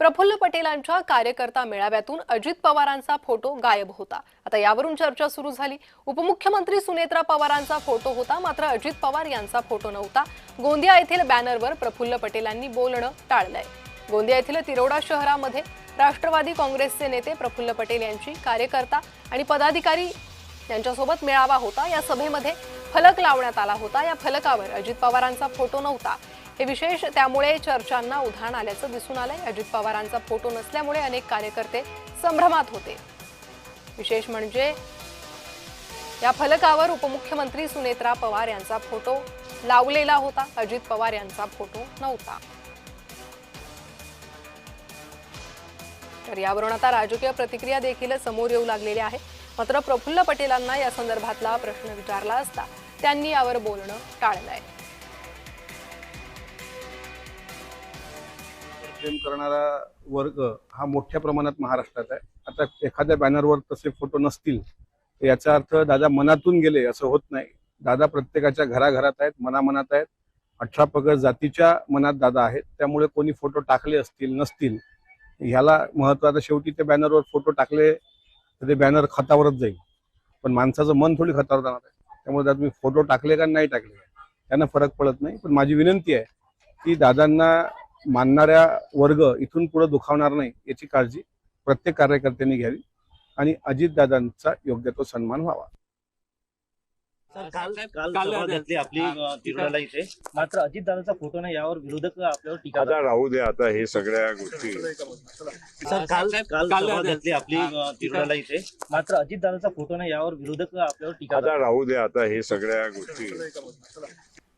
प्रफुल्ल पटेलांच्या कार्यकर्ता मेळाव्यातून अजित पवारांचा फोटो गायब होता। आता यावरून चर्चा सुरू झाली। उपमुख्यमंत्री सुनेत्रा पवारांचा फोटो होता, मात्र अजित पवार यांचा फोटो नव्हता। गोंदिया येथील बॅनरवर प्रफुल्ल पटेलांनी बोलणं टाळलंय। गोंदिया येथील तिरोडा शहरामध्ये राष्ट्रवादी काँग्रेसचे नेते प्रफुल्ल पटेल यांची कार्यकर्ता आणि पदाधिकारी यांच्यासोबत मेळावा होता। या सभेमध्ये फलक लावण्यात आला होता। या फलकावर अजित पवारांचा फोटो नव्हता। हे विशेष, त्यामुळे चर्चांना उधाण आल्याचं दिसून आलंय। अजित पवारांचा फोटो नसल्यामुळे अनेक कार्यकर्ते संभ्रमात होते। विशेष म्हणजे या फलकावर उपमुख्यमंत्री सुनेत्रा पवार यांचा फोटो लावलेला होता, अजित पवार यांचा फोटो नव्हता। तर यावरून आता राजकीय प्रतिक्रिया देखील समोर येऊ लागलेल्या आहे। मात्र प्रफुल्ल पटेलांना या संदर्भातला प्रश्न विचारला असता त्यांनी यावर बोलणं टाळलंय। प्रेम करणारा वर्ग हा मोठ्या प्रमाणात महाराष्ट्रात आहे। आता एखाद्या बॅनरवर तसे फोटो नसतील याचा अर्थ दादा मनातून गेले असं होत नाही। दादा प्रत्येकाच्या घराघरात आहेत, मनामनात आहेत। 18 पगड जातीच्या मनात दादा आहेत। त्यामुळे कोणी फोटो टाकले असतील नसतील ह्याला महत्त्वाचं, शेवटी ते बॅनरवर फोटो टाकले तर ते बॅनर खतावरच जाईल, पण माणसाचं मन थोडी खतावर जाणार आहे। त्यामुळे तुम्ही फोटो टाकले का नाही टाकले त्यांना फरक पडत नाही। पण माझी विनंती आहे की दादांना मानणाऱ्या वर्ग इथून पुढे दुखावणार नाही याची काळजी प्रत्येक कार्यकर्त्यांनी घ्यावी आणि अजितदादांचा योग्य तो सन्मान व्हावा। काल सभा घेतली आपली तिरोडाला इथे, मात्र अजितदादांचा फोटो नाही, यावर विरोधक आपल्यावर टीका आता राहू दे, आता हे सगळ्या गोष्टी। सर काल सभा घेतली आपली तिरोडाला इथे, मात्र अजितदादांचा फोटो नाही, यावर विरोधक आपल्यावर टीका आता राहू दे, आता हे सगळ्या गोष्टी।